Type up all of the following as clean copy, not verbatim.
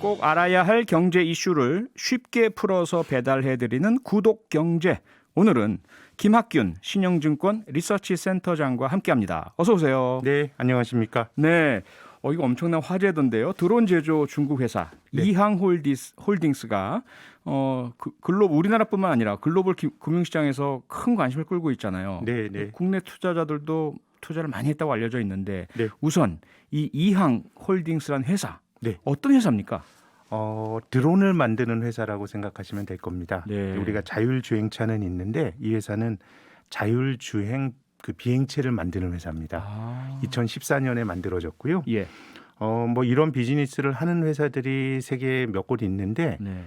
꼭 알아야 할 경제 이슈를 쉽게 풀어서 배달해드리는 구독경제. 오늘은 김학균 신영증권 리서치센터장과 함께합니다. 어서 오세요. 네, 안녕하십니까? 네, 이거 엄청난 화제던데요. 드론 제조 중국 회사 네. 이항홀딩스가 글로벌 우리나라뿐만 아니라 글로벌 금융시장에서 큰 관심을 끌고 있잖아요. 네, 네. 국내 투자자들도 투자를 많이 했다고 알려져 있는데 네. 우선 이 이항홀딩스라는 회사 네. 어떤 회사입니까? 드론을 만드는 회사라고 생각하시면 될 겁니다. 네. 우리가 자율주행차는 있는데 이 회사는 자율주행 그 비행체를 만드는 회사입니다. 2014년에 만들어졌고요. 예. 뭐 이런 비즈니스를 하는 회사들이 세계에 몇 곳 있는데 네.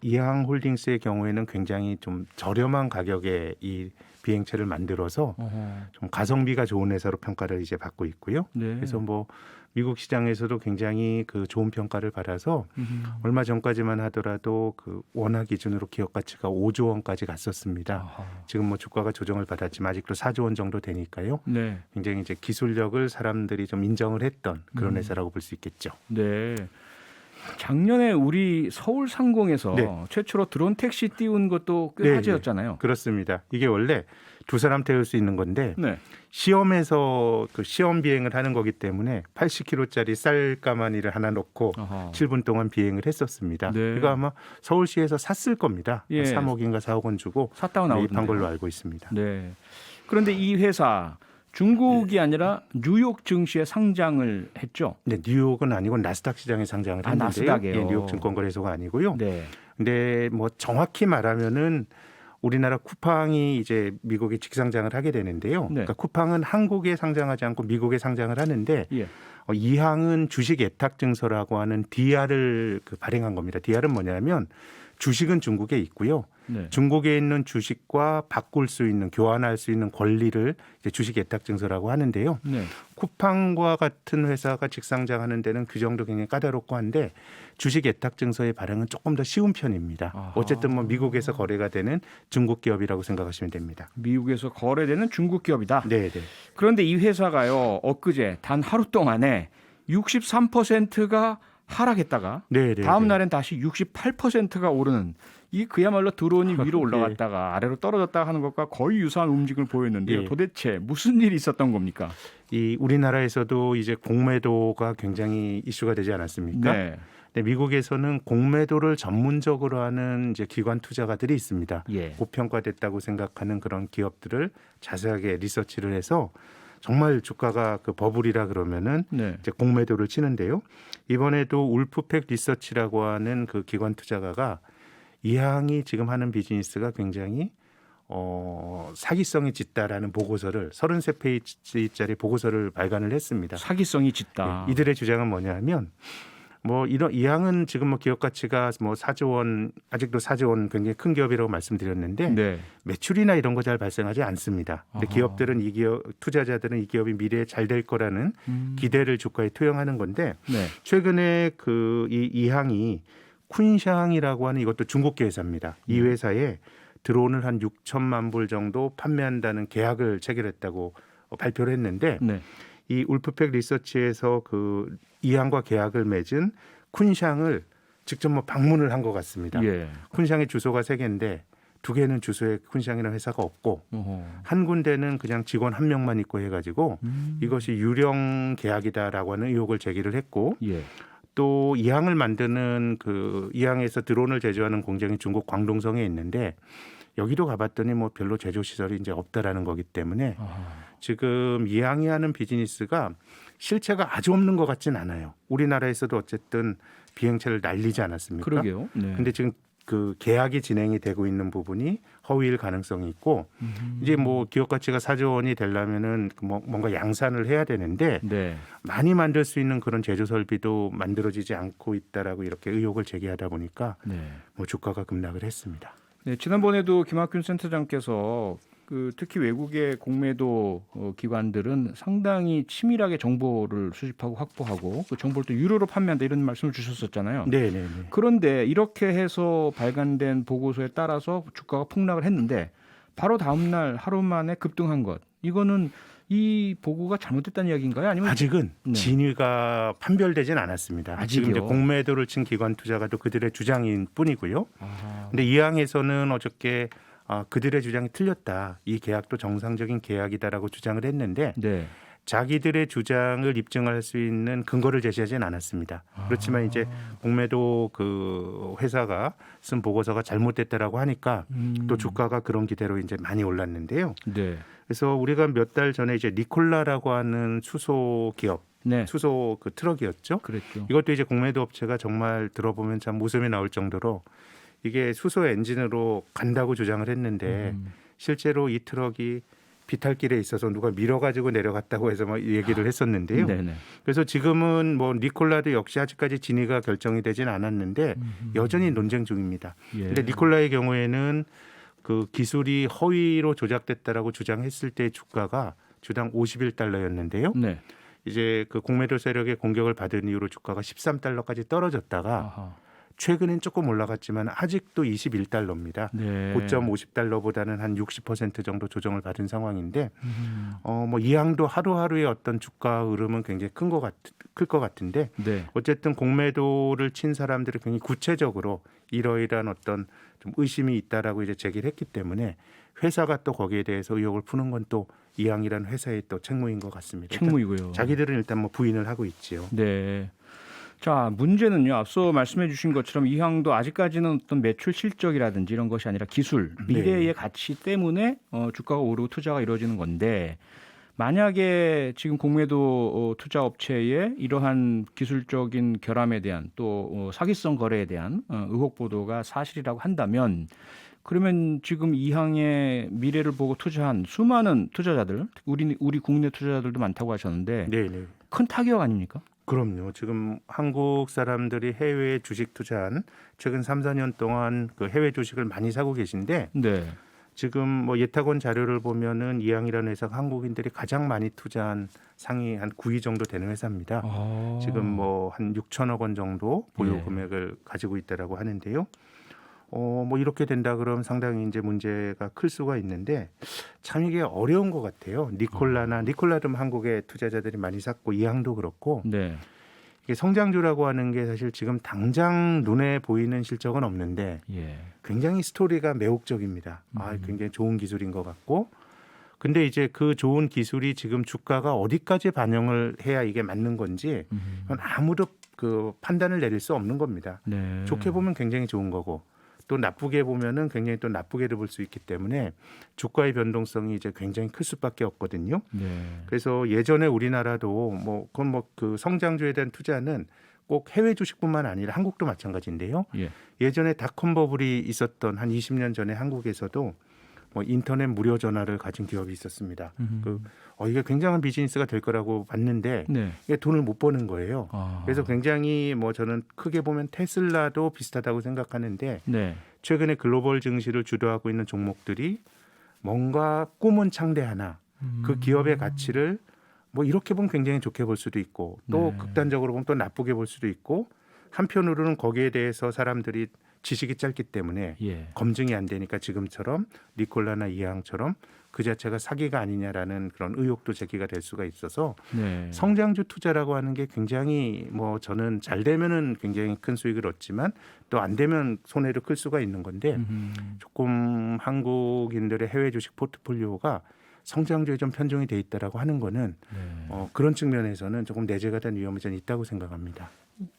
이항홀딩스의 경우에는 굉장히 좀 저렴한 가격에 이 비행체를 만들어서 좀 가성비가 좋은 회사로 평가를 이제 받고 있고요. 네. 그래서 뭐 미국 시장에서도 굉장히 그 좋은 평가를 받아서 얼마 전까지만 하더라도 그 원화 기준으로 기업 가치가 5조 원까지 갔었습니다. 아하. 지금 뭐 주가가 조정을 받았지만 아직도 4조 원 정도 되니까요. 네. 굉장히 이제 기술력을 사람들이 좀 인정을 했던 그런 회사라고 볼 수 있겠죠. 네. 작년에 우리 서울 상공에서 네. 최초로 드론 택시 띄운 것도 꽤 네, 화제였잖아요. 그렇습니다. 이게 원래 두 사람 태울 수 있는 건데 네. 시험에서 그 시험 비행을 하는 거기 때문에 80kg짜리 쌀가마니를 하나 놓고 아하. 7분 동안 비행을 했었습니다. 네. 이거 아마 서울시에서 샀을 겁니다. 예. 3억인가 4억 원 주고 샀다고 매입한 나오던데요. 걸로 알고 있습니다. 네. 그런데 이 회사 중국이 아니라 뉴욕 증시에 상장을 했죠. 네, 뉴욕은 아니고 나스닥 시장에 상장을 했는데요. 나스닥이에요. 예, 뉴욕 증권거래소가 아니고요. 네. 근데 뭐 정확히 말하면은 우리나라 쿠팡이 이제 미국에 직상장을 하게 되는데요. 네. 그러니까 쿠팡은 한국에 상장하지 않고 미국에 상장을 하는데 예. 이항은 주식 예탁 증서라고 하는 DR을 발행한 겁니다. DR은 뭐냐면 주식은 중국에 있고요. 네. 중국에 있는 주식과 바꿀 수 있는 교환할 수 있는 권리를 이제 주식 예탁 증서라고 하는데요. 네. 쿠팡과 같은 회사가 직상장하는 데는 규정도 굉장히 까다롭고 한데 주식 예탁 증서의 발행은 조금 더 쉬운 편입니다. 아하. 어쨌든 뭐 미국에서 거래가 되는 중국 기업이라고 생각하시면 됩니다. 미국에서 거래되는 중국 기업이다. 네, 네. 그런데 이 회사가요. 엊그제 단 하루 동안에 63%가 하락했다가 네, 네, 다음 네. 날엔 다시 68%가 오르는 이 그야말로 드론이 위로 올라갔다가 아래로 떨어졌다 하는 것과 거의 유사한 움직임을 보였는데요. 예. 도대체 무슨 일이 있었던 겁니까? 이 우리나라에서도 이제 공매도가 굉장히 이슈가 되지 않았습니까? 네. 네, 미국에서는 공매도를 전문적으로 하는 이제 기관 투자가들이 있습니다. 예. 고평가됐다고 생각하는 그런 기업들을 자세하게 리서치를 해서 정말 주가가 그 버블이라 그러면은 네. 이제 공매도를 치는데요. 이번에도 울프팩 리서치라고 하는 그 기관 투자가가 이항이 지금 하는 비즈니스가 굉장히 사기성이 짙다라는 보고서를 33페이지짜리 보고서를 발간을 했습니다. 사기성이 짙다. 네, 이들의 주장은 뭐냐면 뭐 이런 이항은 지금 뭐 기업 가치가 뭐 4조 원 아직도 4조 원 굉장히 큰 기업이라고 말씀드렸는데 네. 매출이나 이런 거 잘 발생하지 않습니다. 근데 아하. 기업들은 이 기업 투자자들은 이 기업이 미래에 잘 될 거라는 기대를 주가에 투영하는 건데 네. 최근에 그 이 이항이 쿤샹이라고 하는 이것도 중국계 회사입니다. 이 회사에 드론을 한 6천만 불 정도 판매한다는 계약을 체결했다고 발표를 했는데 네. 이 울프팩 리서치에서 그 이항과 계약을 맺은 쿤샹을 직접 뭐 방문을 한 것 같습니다. 예. 쿤샹의 주소가 3개인데 2개는 주소에 쿤샹이라는 회사가 없고 어허. 한 군데는 그냥 직원 1명만 있고 해가지고 이것이 유령 계약이다라고 하는 의혹을 제기를 했고 예. 또 이항을 만드는 그 이항에서 드론을 제조하는 공장이 중국 광동성에 있는데 여기도 가봤더니 뭐 별로 제조 시설이 이제 없다라는 거기 때문에 아하. 지금 이항이 하는 비즈니스가 실체가 아주 없는 것 같진 않아요. 우리나라에서도 어쨌든 비행체를 날리지 않았습니까? 그러게요. 네. 근데 지금 그 계약이 진행이 되고 있는 부분이 허위일 가능성이 있고 이제 뭐 기업 가치가 4조 원이 되려면은 뭐 뭔가 양산을 해야 되는데 네. 많이 만들 수 있는 그런 제조 설비도 만들어지지 않고 있다라고 이렇게 의혹을 제기하다 보니까 네. 뭐 주가가 급락을 했습니다. 네, 지난번에도 김학균 센터장께서 특히 외국의 공매도 기관들은 상당히 치밀하게 정보를 수집하고 확보하고 그 정보를 또 유료로 판매한다 이런 말씀을 주셨었잖아요. 네, 네, 네. 그런데 이렇게 해서 발간된 보고서에 따라서 주가가 폭락을 했는데 바로 다음 날 하루 만에 급등한 것. 이거는 이 보고가 잘못됐다는 이야기인가요? 아니면 아직은 네. 진위가 판별되진 않았습니다. 아직이요? 지금 이제 공매도를 친 기관 투자가도 그들의 주장인 뿐이고요. 아, 근데 이항에서는 어저께 그들의 주장이 틀렸다. 이 계약도 정상적인 계약이다라고 주장을 했는데 네. 자기들의 주장을 입증할 수 있는 근거를 제시하지는 않았습니다. 그렇지만 이제 공매도 그 회사가 쓴 보고서가 잘못됐다라고 하니까 또 주가가 그런 기대로 이제 많이 올랐는데요. 네. 그래서 우리가 몇 달 전에 이제 니콜라라고 하는 수소 기업, 네. 수소 그 트럭이었죠. 그랬죠. 이것도 이제 공매도 업체가 정말 들어보면 참 웃음이 나올 정도로 이게 수소 엔진으로 간다고 주장을 했는데 실제로 이 트럭이 비탈길에 있어서 누가 밀어가지고 내려갔다고 해서 막 얘기를 했었는데요. 네네. 그래서 지금은 뭐 니콜라도 역시 아직까지 진위가 결정이 되지는 않았는데 여전히 논쟁 중입니다. 예. 근데 니콜라의 경우에는 그 기술이 허위로 조작됐다라고 주장했을 때 주가가 주당 51달러였는데요. 네. 이제 그 공매도 세력의 공격을 받은 이후로 주가가 13달러까지 떨어졌다가 아하. 최근엔 조금 올라갔지만 아직도 21달러입니다. 네. 고점 50달러보다는 한 60% 정도 조정을 받은 상황인데 뭐 이항도 하루하루의 어떤 주가 흐름은 굉장히 클 것 같은데 네. 어쨌든 공매도를 친 사람들이 굉장히 구체적으로 이러이러한 어떤 좀 의심이 있다라고 이제 제기를 했기 때문에 회사가 또 거기에 대해서 의혹을 푸는 건 또 이항이라는 회사의 또 책무인 것 같습니다. 책무이고요. 자기들은 일단 뭐 부인을 하고 있지요. 네. 자, 문제는요. 앞서 말씀해 주신 것처럼 이항도 아직까지는 어떤 매출 실적이라든지 이런 것이 아니라 기술, 미래의 네. 가치 때문에 주가가 오르고 투자가 이루어지는 건데 만약에 지금 공매도 투자 업체의 이러한 기술적인 결함에 대한 또 사기성 거래에 대한 의혹 보도가 사실이라고 한다면 그러면 지금 이항의 미래를 보고 투자한 수많은 투자자들, 우리 국내 투자자들도 많다고 하셨는데 네, 네. 큰 타격 아닙니까? 그럼요. 지금 한국 사람들이 해외 주식 투자한 최근 3, 4년 동안 그 해외 주식을 많이 사고 계신데 네. 지금 뭐 예탁원 자료를 보면은 이항이라는 회사가 한국인들이 가장 많이 투자한 상위 한 9위 정도 되는 회사입니다. 아. 지금 뭐 한 6천억 원 정도 보유 예. 금액을 가지고 있다라고 하는데요. 뭐 이렇게 된다 그러면 상당히 이제 문제가 클 수가 있는데 참 이게 어려운 것 같아요. 니콜라도 한국의 투자자들이 많이 샀고 이항도 그렇고 네. 이게 성장주라고 하는 게 사실 지금 당장 눈에 보이는 실적은 없는데 예. 굉장히 스토리가 매혹적입니다. 굉장히 좋은 기술인 것 같고 근데 이제 그 좋은 기술이 지금 주가가 어디까지 반영을 해야 이게 맞는 건지 그건 아무도 그 판단을 내릴 수 없는 겁니다. 네. 좋게 보면 굉장히 좋은 거고 또 나쁘게 보면은 굉장히 또 나쁘게도 볼 수 있기 때문에 주가의 변동성이 이제 굉장히 클 수밖에 없거든요. 네. 그래서 예전에 우리나라도 뭐 그건 뭐 그 성장주에 대한 투자는 꼭 해외 주식뿐만 아니라 한국도 마찬가지인데요. 예. 예전에 닷컴 버블이 있었던 한 20년 전에 한국에서도 뭐 인터넷 무료 전화를 가진 기업이 있었습니다. 이게 굉장한 비즈니스가 될 거라고 봤는데 네. 이게 돈을 못 버는 거예요. 아. 그래서 굉장히 뭐 저는 크게 보면 테슬라도 비슷하다고 생각하는데 네. 최근에 글로벌 증시를 주도하고 있는 종목들이 뭔가 꿈은 창대하나 그 기업의 가치를 뭐 이렇게 보면 굉장히 좋게 볼 수도 있고 또 네. 극단적으로 보면 또 나쁘게 볼 수도 있고 한편으로는 거기에 대해서 사람들이 지식이 짧기 때문에 예. 검증이 안 되니까 지금처럼 니콜라나 이항처럼 그 자체가 사기가 아니냐라는 그런 의혹도 제기가 될 수가 있어서 네. 성장주 투자라고 하는 게 굉장히 뭐 저는 잘 되면은 굉장히 큰 수익을 얻지만 또 안 되면 손해를 클 수가 있는 건데 조금 한국인들의 해외 주식 포트폴리오가 성장주에 좀 편중이 돼 있다라고 하는 거는 네. 그런 측면에서는 조금 내재가 된 위험이 좀 있다고 생각합니다.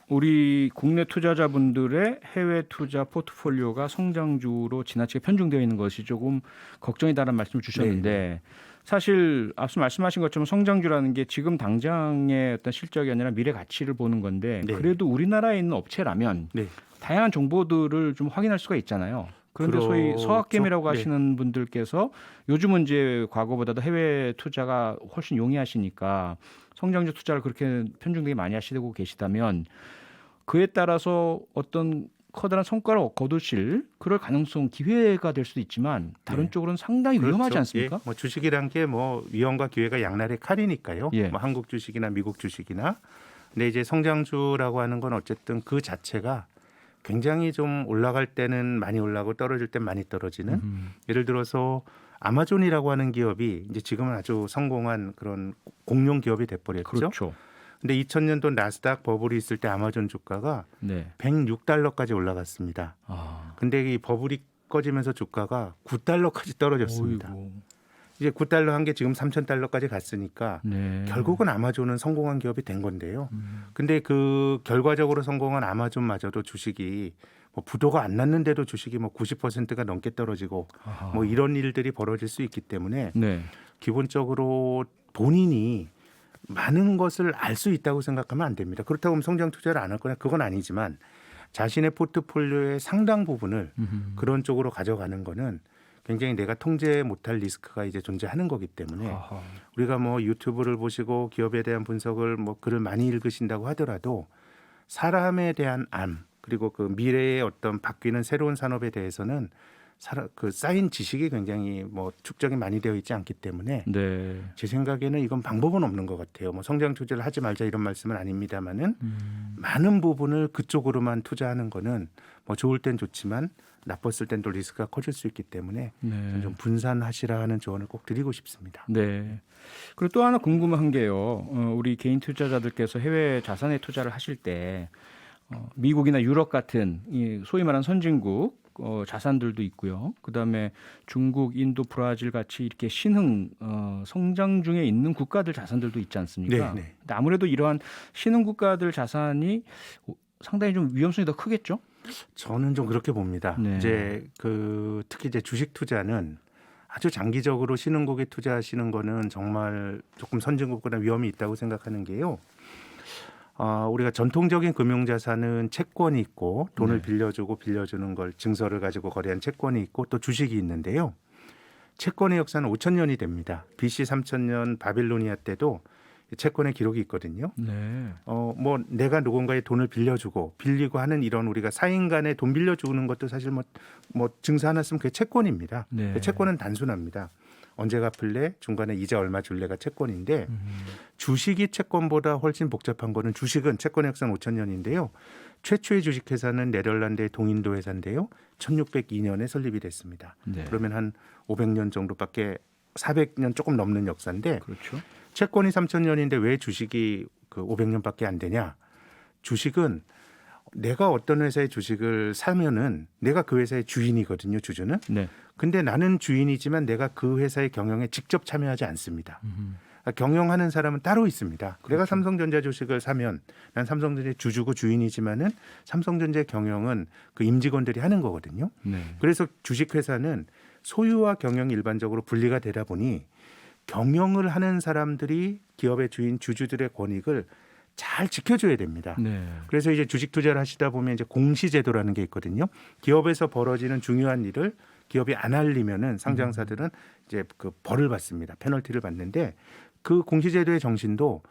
우리 국내 투자자분들의 해외 투자 포트폴리오가 성장주로 지나치게 편중되어 있는 것이 조금 걱정이다라는 말씀을 주셨는데 사실 앞서 말씀하신 것처럼 성장주라는 게 지금 당장의 어떤 실적이 아니라 미래 가치를 보는 건데 네. 그래도 우리나라에 있는 업체라면 네. 다양한 정보들을 좀 확인할 수가 있잖아요. 그런데 소위 그렇죠. 서학개미라고 네. 하시는 분들께서 요즘은 이제 과거보다도 해외 투자가 훨씬 용이하시니까 성장주 투자를 그렇게 편중되게 많이 하시고 계시다면 그에 따라서 어떤 커다란 성과를 거두실 그럴 가능성 기회가 될 수도 있지만 다른 네. 쪽으로는 상당히 위험하지 그렇죠. 않습니까? 예, 뭐 주식이란 게 뭐 위험과 기회가 양날의 칼이니까요. 예. 뭐 한국 주식이나 미국 주식이나. 근데 이제 성장주라고 하는 건 어쨌든 그 자체가 굉장히 좀 올라갈 때는 많이 올라가고 떨어질 땐 많이 떨어지는. 예를 들어서 아마존이라고 하는 기업이 이제 지금은 아주 성공한 그런 공룡 기업이 돼버렸죠. 그렇죠. 근데 2000년도 나스닥 버블이 있을 때 아마존 주가가 네. 106달러까지 올라갔습니다. 아. 근데 이 버블이 꺼지면서 주가가 9달러까지 떨어졌습니다. 어이구. 이제 9달러 한 게 지금 3,000달러까지 갔으니까 네. 결국은 아마존은 성공한 기업이 된 건데요. 근데 그 결과적으로 성공한 아마존마저도 주식이 뭐 부도가 안 났는데도 주식이 뭐 90%가 넘게 떨어지고 아하. 뭐 이런 일들이 벌어질 수 있기 때문에 네. 기본적으로 본인이 많은 것을 알 수 있다고 생각하면 안 됩니다. 그렇다고 하면 성장 투자를 안 할 거냐 그건 아니지만 자신의 포트폴리오의 상당 부분을 그런 쪽으로 가져가는 거는 굉장히 내가 통제 못할 리스크가 이제 존재하는 거기 때문에 아하. 우리가 뭐 유튜브를 보시고 기업에 대한 분석을 뭐 글을 많이 읽으신다고 하더라도 사람에 대한 암 그리고 그 미래의 어떤 바뀌는 새로운 산업에 대해서는 그 쌓인 지식이 굉장히 뭐 축적이 많이 되어 있지 않기 때문에 네. 제 생각에는 이건 방법은 없는 것 같아요. 뭐 성장 투자를 하지 말자 이런 말씀은 아닙니다만은 많은 부분을 그쪽으로만 투자하는 거는 뭐 좋을 땐 좋지만 나빴을 땐 또 리스크가 커질 수 있기 때문에 네. 좀 분산하시라 하는 조언을 꼭 드리고 싶습니다. 네. 그리고 또 하나 궁금한 게요. 우리 개인 투자자들께서 해외 자산에 투자를 하실 때 미국이나 유럽 같은 이 소위 말하는 선진국 자산들도 있고요. 그다음에 중국, 인도, 브라질 같이 이렇게 신흥 성장 중에 있는 국가들 자산들도 있지 않습니까? 네, 네. 근데 아무래도 이러한 신흥 국가들 자산이 상당히 좀 위험성이 더 크겠죠? 저는 좀 그렇게 봅니다. 네. 이제 그 특히 이제 주식 투자는 아주 장기적으로 신흥국에 투자하시는 거는 정말 조금 선진국보다 위험이 있다고 생각하는 게요. 우리가 전통적인 금융자산은 채권이 있고 돈을 네. 빌려주고 빌려주는 걸 증서를 가지고 거래한 채권이 있고 또 주식이 있는데요. 채권의 역사는 5,000년이 됩니다. BC 3,000년 바빌로니아 때도 채권의 기록이 있거든요. 네. 뭐 내가 누군가의 돈을 빌려주고 빌리고 하는 이런 우리가 사인 간에 돈 빌려주는 것도 사실 뭐 증서 하나 쓰면 그게 채권입니다. 네. 채권은 단순합니다. 언제 갚을래? 중간에 이자 얼마 줄래가 채권인데 주식이 채권보다 훨씬 복잡한 거는 주식은 채권의 역사는 5,000년인데요. 최초의 주식회사는 네덜란드의 동인도 회사인데요. 1602년에 설립이 됐습니다. 네. 그러면 한 500년 정도밖에 400년 조금 넘는 역사인데 그렇죠. 채권이 3,000년인데 왜 주식이 그 500년밖에 안 되냐? 주식은 내가 어떤 회사의 주식을 사면은 내가 그 회사의 주인이거든요, 주주는. 네. 근데 나는 주인이지만 내가 그 회사의 경영에 직접 참여하지 않습니다. 경영하는 사람은 따로 있습니다. 그렇죠. 내가 삼성전자 주식을 사면 난 삼성전자 주주고 주인이지만은 삼성전자 경영은 그 임직원들이 하는 거거든요. 네. 그래서 주식회사는 소유와 경영이 일반적으로 분리가 되다 보니 경영을 하는 사람들이 기업의 주인 주주들의 권익을 잘 지켜줘야 됩니다. 네. 그래서 이제 주식 투자를 하시다 보면 이제 공시제도라는 게 있거든요. 기업에서 벌어지는 중요한 일을 기업이 안 알리면은 상장사들은 이제 그 벌을 받습니다. 페널티를 받는데 그 공시제도의 정신도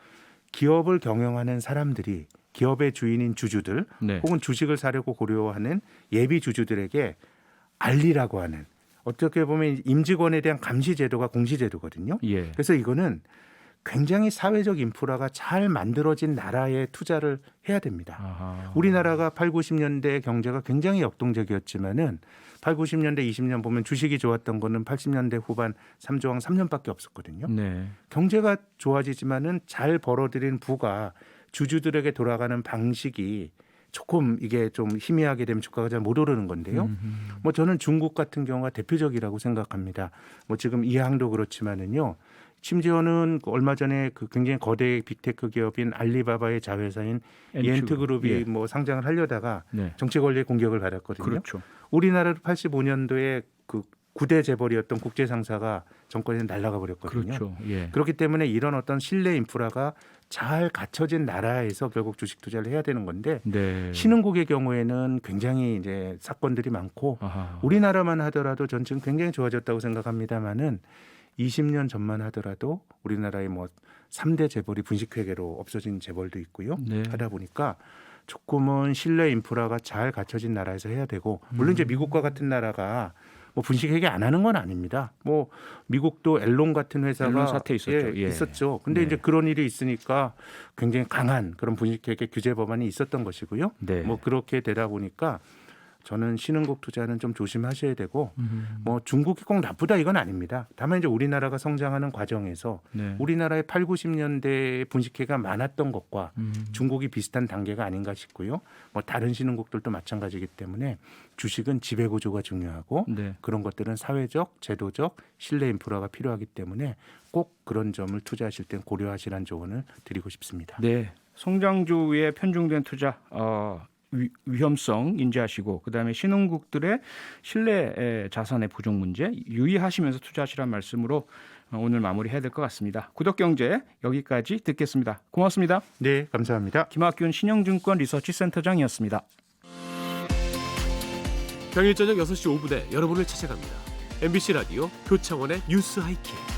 기업을 경영하는 사람들이 기업의 주인인 주주들 네. 혹은 주식을 사려고 고려하는 예비 주주들에게 알리라고 하는 어떻게 보면 임직원에 대한 감시 제도가 공시제도거든요. 예. 그래서 이거는 굉장히 사회적 인프라가 잘 만들어진 나라에 투자를 해야 됩니다. 아하. 우리나라가 8, 90년대 경제가 굉장히 역동적이었지만은 8, 90년대 20년 보면 주식이 좋았던 거는 80년대 후반 3조항 3년밖에 없었거든요. 네. 경제가 좋아지지만은 잘 벌어들인 부가 주주들에게 돌아가는 방식이 조금 이게 좀 희미하게 되면 주가가 잘 못 오르는 건데요. 뭐 저는 중국 같은 경우가 대표적이라고 생각합니다. 뭐 지금 이항도 그렇지만은요. 심지어는 얼마 전에 그 굉장히 거대 빅테크 기업인 알리바바의 자회사인 엔트그룹이 예. 뭐 상장을 하려다가 네. 정치 권리의 공격을 받았거든요. 그렇죠. 우리나라도 85년도에 그 9대 재벌이었던 국제 상사가 정권에서 날아가 버렸거든요. 그렇죠. 예. 그렇기 때문에 이런 어떤 신뢰 인프라가 잘 갖춰진 나라에서 결국 주식 투자를 해야 되는 건데 네. 신흥국의 경우에는 굉장히 이제 사건들이 많고 아하. 우리나라만 하더라도 전 지금 굉장히 좋아졌다고 생각합니다만은 20년 전만 하더라도 우리나라의 뭐 3대 재벌이 분식회계로 없어진 재벌도 있고요. 네. 하다 보니까 조금은 신뢰 인프라가 잘 갖춰진 나라에서 해야 되고 물론 이제 미국과 같은 나라가 뭐 분식회계 안 하는 건 아닙니다. 뭐 미국도 엘론 같은 회사가 엘론 사태 있었죠. 예. 있었죠. 근데 네. 이제 그런 일이 있으니까 굉장히 강한 그런 분식회계 규제 법안이 있었던 것이고요. 네. 뭐 그렇게 되다 보니까 저는 신흥국 투자는 좀 조심하셔야 되고 뭐 중국이 꼭 나쁘다 이건 아닙니다. 다만 이제 우리나라가 성장하는 과정에서 네. 우리나라의 8, 90년대 분식회가 많았던 것과 중국이 비슷한 단계가 아닌가 싶고요. 뭐 다른 신흥국들도 마찬가지이기 때문에 주식은 지배구조가 중요하고 네. 그런 것들은 사회적, 제도적, 신뢰 인프라가 필요하기 때문에 꼭 그런 점을 투자하실 때 고려하시라는 조언을 드리고 싶습니다. 네. 성장주에 편중된 투자 위험성 인지하시고 그다음에 신흥국들의 신뢰 자산의 부족 문제 유의하시면서 투자하시라는 말씀으로 오늘 마무리해야 될 것 같습니다. 구독경제 여기까지 듣겠습니다. 고맙습니다. 네, 감사합니다. 김학균 신영증권 리서치센터장이었습니다. 평일 저녁 6시 5분에 여러분을 찾아갑니다. MBC 라디오 표창원의 뉴스 하이킥.